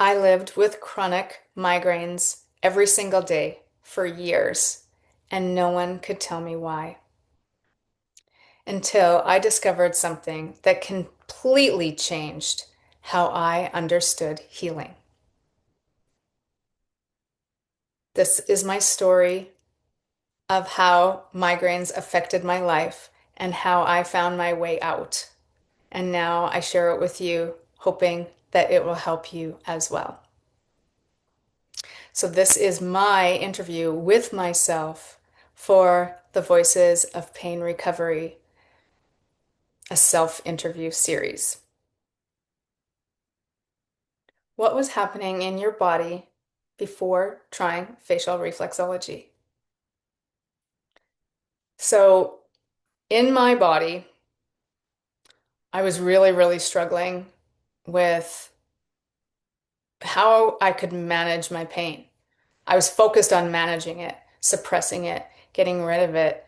I lived with chronic migraines every single day for years, and no one could tell me why until I discovered something that completely changed how I understood healing. This is my story of how migraines affected my life and how I found my way out. And now I share it with you, hoping that it will help you as well. So, this is my interview with myself for the Voices of Pain Recovery, a self-interview series. What was happening in your body before trying facial reflexology? So, in my body, I was really, really struggling with how I could manage my pain. I was focused on managing it, suppressing it, getting rid of it.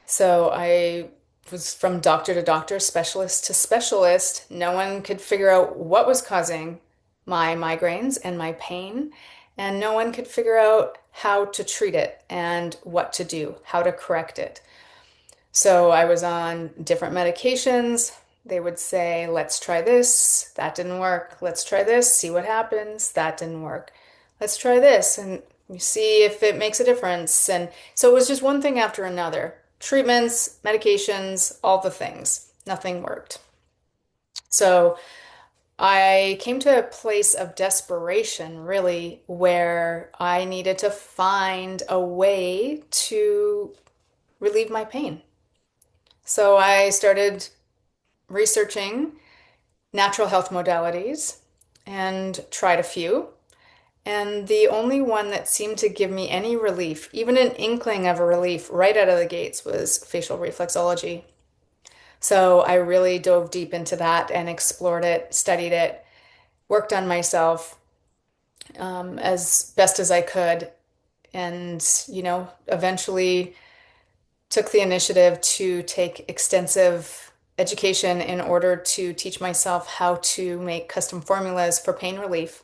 So I was from doctor to doctor, specialist to specialist. No one could figure out what was causing my migraines and my pain, and no one could figure out how to treat it and what to do, how to correct it. So I was on different medications. They would say, let's try this. That didn't work. Let's try this, see what happens. That didn't work. Let's try this and you see if it makes a difference. And so it was just one thing after another. Treatments, medications, all the things. Nothing worked. So I came to a place of desperation, really, where I needed to find a way to relieve my pain. So I started researching natural health modalities and tried a few. And the only one that seemed to give me any relief, even an inkling of a relief right out of the gates, was facial reflexology. So I really dove deep into that and explored it, studied it, worked on myself as best as I could, and, eventually took the initiative to take extensive education in order to teach myself how to make custom formulas for pain relief.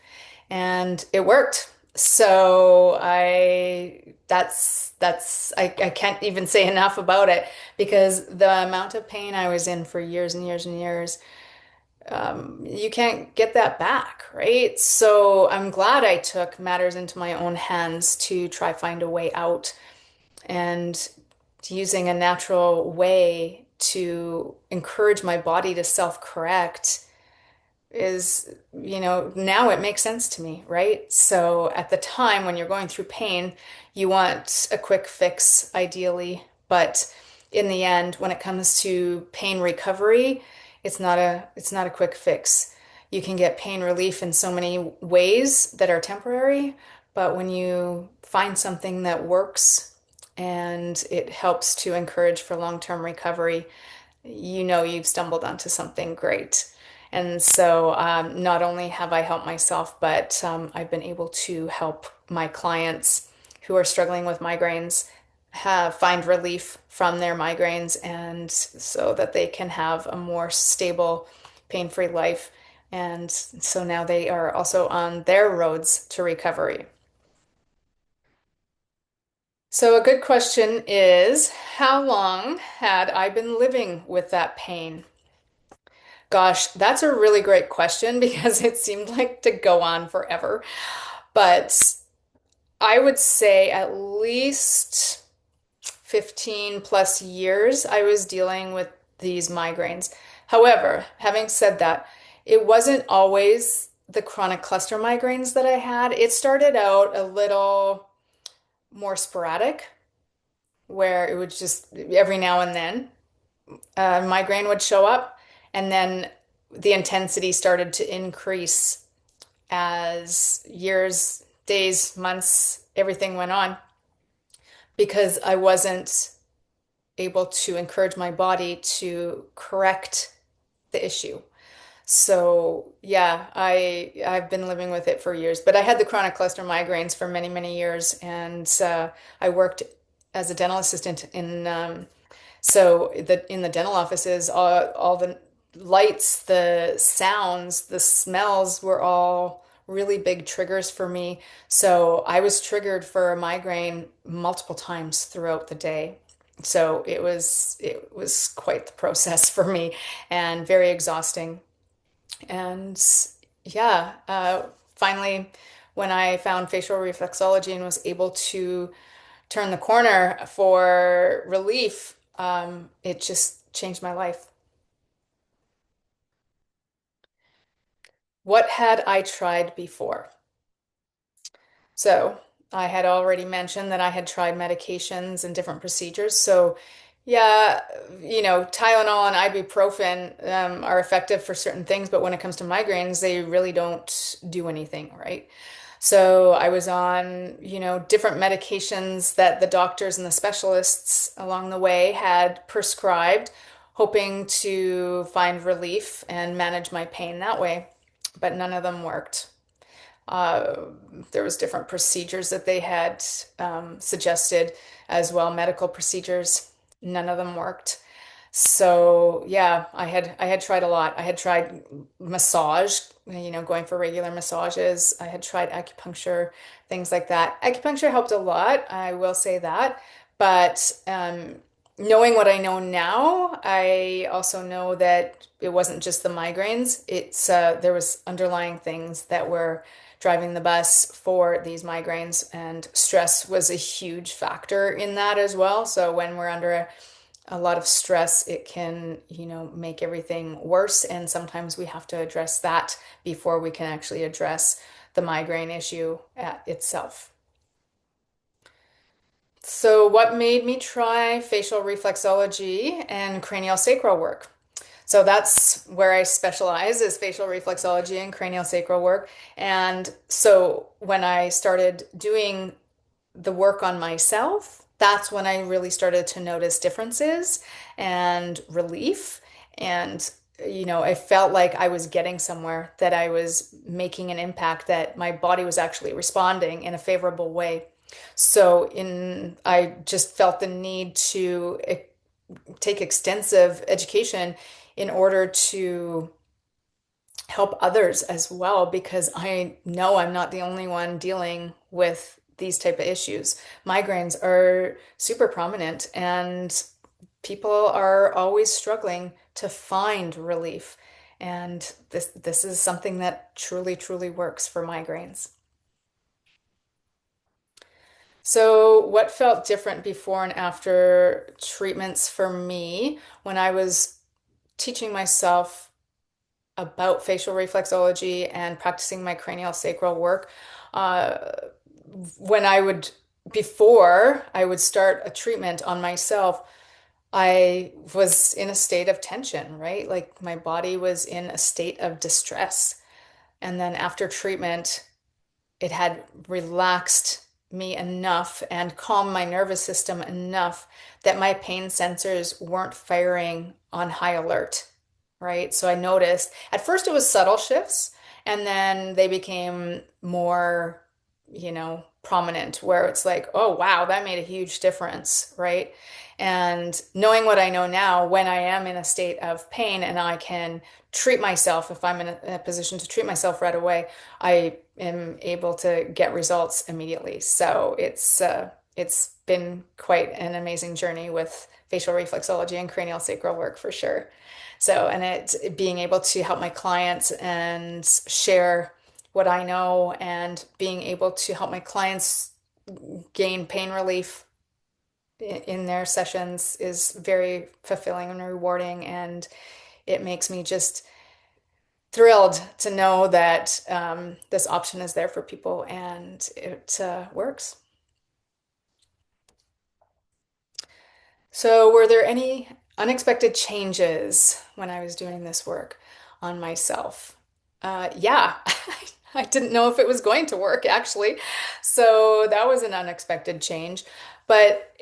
And it worked. So I can't even say enough about it because the amount of pain I was in for years and years and years, you can't get that back, right? So I'm glad I took matters into my own hands to try find a way out and using a natural way to encourage my body to self-correct is, now it makes sense to me, right? So at the time when you're going through pain, you want a quick fix, ideally, but in the end, when it comes to pain recovery, it's not a quick fix. You can get pain relief in so many ways that are temporary, but when you find something that works and it helps to encourage for long-term recovery, you know you've stumbled onto something great. And so not only have I helped myself, but I've been able to help my clients who are struggling with migraines find relief from their migraines and so that they can have a more stable, pain-free life. And so now they are also on their roads to recovery. So, a good question is, how long had I been living with that pain? Gosh, that's a really great question because it seemed like to go on forever. But I would say at least 15 plus years I was dealing with these migraines. However, having said that, it wasn't always the chronic cluster migraines that I had. It started out a little more sporadic, where it would just every now and then migraine would show up, and then the intensity started to increase as years, days, months, everything went on because I wasn't able to encourage my body to correct the issue. So yeah, I've been living with it for years, but I had the chronic cluster migraines for many, many years, and I worked as a dental assistant in the dental offices, all the lights, the sounds, the smells were all really big triggers for me. So I was triggered for a migraine multiple times throughout the day. So it was quite the process for me and very exhausting. And yeah, finally, when I found facial reflexology and was able to turn the corner for relief, it just changed my life. What had I tried before? So I had already mentioned that I had tried medications and different procedures. So yeah, Tylenol and ibuprofen are effective for certain things, but when it comes to migraines, they really don't do anything, right? So I was on, different medications that the doctors and the specialists along the way had prescribed, hoping to find relief and manage my pain that way, but none of them worked. Uh, there was different procedures that they had suggested as well, medical procedures. None of them worked. So yeah, I had tried a lot. I had tried massage, going for regular massages. I had tried acupuncture, things like that. Acupuncture helped a lot, I will say that. But knowing what I know now, I also know that it wasn't just the migraines. There was underlying things that were driving the bus for these migraines, and stress was a huge factor in that as well. So when we're under a lot of stress, it can, make everything worse. And sometimes we have to address that before we can actually address the migraine issue itself. So, what made me try facial reflexology and cranial sacral work? So that's where I specialize is facial reflexology and cranial sacral work. And so when I started doing the work on myself, that's when I really started to notice differences and relief. And, I felt like I was getting somewhere, that I was making an impact, that my body was actually responding in a favorable way. I just felt the need to take extensive education in order to help others as well, because I know I'm not the only one dealing with these type of issues. Migraines are super prominent and people are always struggling to find relief. And this is something that truly, truly works for migraines. So, what felt different before and after treatments for me when I was teaching myself about facial reflexology and practicing my cranial sacral work. Uh, when I would, Before I would start a treatment on myself, I was in a state of tension, right? Like my body was in a state of distress. And then after treatment, it had relaxed me enough and calmed my nervous system enough that my pain sensors weren't firing on high alert, right? So I noticed at first it was subtle shifts, and then they became more, prominent, where it's like, oh, wow, that made a huge difference, right? And knowing what I know now, when I am in a state of pain and I can treat myself, if I'm in a position to treat myself right away, I am able to get results immediately. So it's been quite an amazing journey with facial reflexology and cranial sacral work for sure. So, and it being able to help my clients and share what I know, and being able to help my clients gain pain relief in their sessions is very fulfilling and rewarding. And it makes me just thrilled to know that this option is there for people and it works. So, were there any unexpected changes when I was doing this work on myself? Yeah, I didn't know if it was going to work actually. So that was an unexpected change. But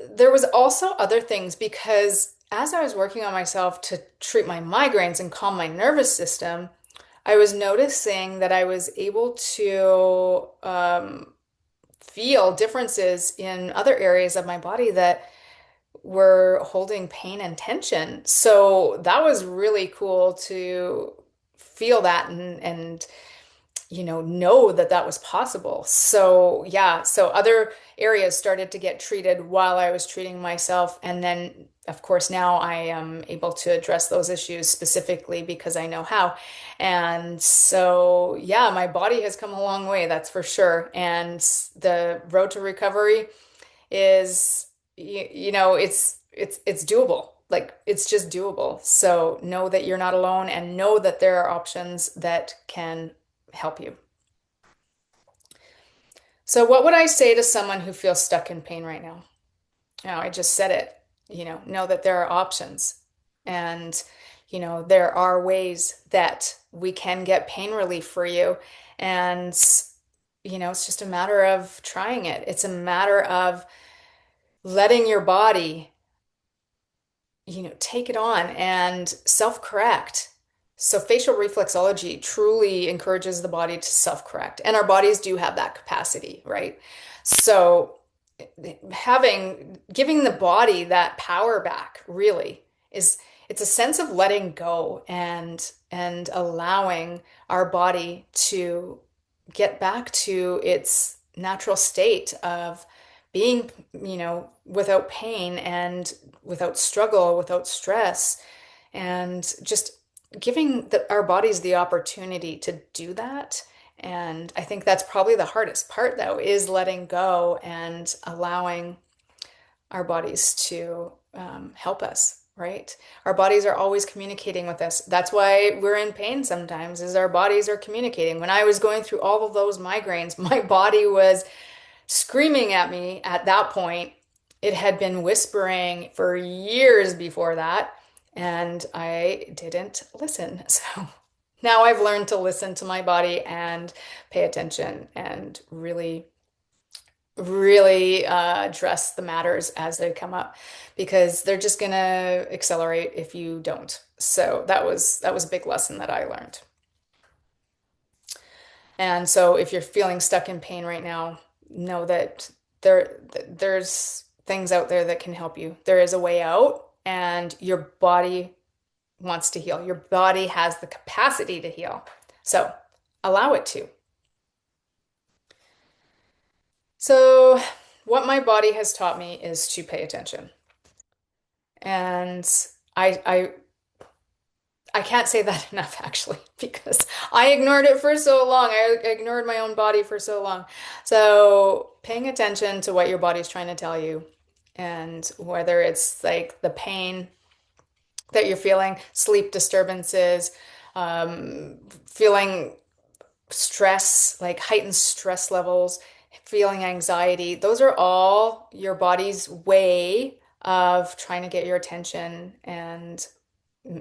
there was also other things, because as I was working on myself to treat my migraines and calm my nervous system, I was noticing that I was able to feel differences in other areas of my body that were holding pain and tension. So that was really cool to feel that and know that that was possible. So yeah, so other areas started to get treated while I was treating myself. And then, of course, now I am able to address those issues specifically because I know how. And so, yeah, my body has come a long way, that's for sure. And the road to recovery is, it's doable. Like it's just doable. So know that you're not alone and know that there are options that can help you. So what would I say to someone who feels stuck in pain right now? I just said it, know that there are options and, there are ways that we can get pain relief for you. And, it's just a matter of trying it. It's a matter of letting your body take it on and self-correct. So facial reflexology truly encourages the body to self-correct, and our bodies do have that capacity, right? So giving the body that power back really is it's a sense of letting go and allowing our body to get back to its natural state of being, without pain and without struggle, without stress, and just giving our bodies the opportunity to do that. And I think that's probably the hardest part, though, is letting go and allowing our bodies to help us, right? Our bodies are always communicating with us. That's why we're in pain sometimes, is our bodies are communicating. When I was going through all of those migraines, my body was screaming at me at that point. It had been whispering for years before that, and I didn't listen. So now I've learned to listen to my body and pay attention and really, really address the matters as they come up because they're just gonna accelerate if you don't. So that was a big lesson that I learned. And so if you're feeling stuck in pain right now, know that there's things out there that can help you. There is a way out, and your body wants to heal. Your body has the capacity to heal. So allow it to. So what my body has taught me is to pay attention. And I can't say that enough, actually, because I ignored it for so long. I ignored my own body for so long. So, paying attention to what your body's trying to tell you, and whether it's like the pain that you're feeling, sleep disturbances, feeling stress, like heightened stress levels, feeling anxiety, those are all your body's way of trying to get your attention and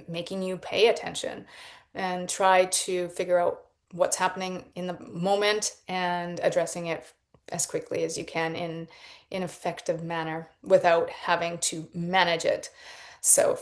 making you pay attention and try to figure out what's happening in the moment and addressing it as quickly as you can in an effective manner without having to manage it. So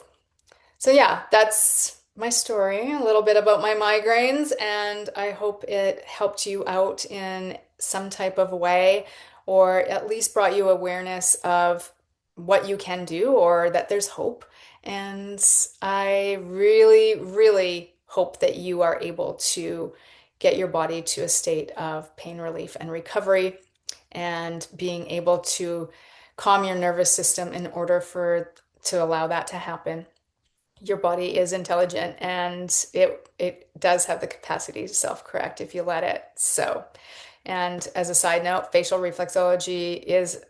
so yeah, that's my story, a little bit about my migraines, and I hope it helped you out in some type of way, or at least brought you awareness of what you can do or that there's hope. And I really, really hope that you are able to get your body to a state of pain relief and recovery and being able to calm your nervous system in order for to allow that to happen. Your body is intelligent and it does have the capacity to self-correct if you let it. So, and as a side note, facial reflexology is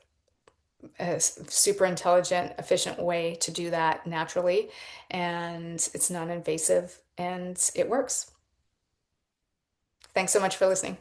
a super intelligent, efficient way to do that naturally, and it's non-invasive and it works. Thanks so much for listening.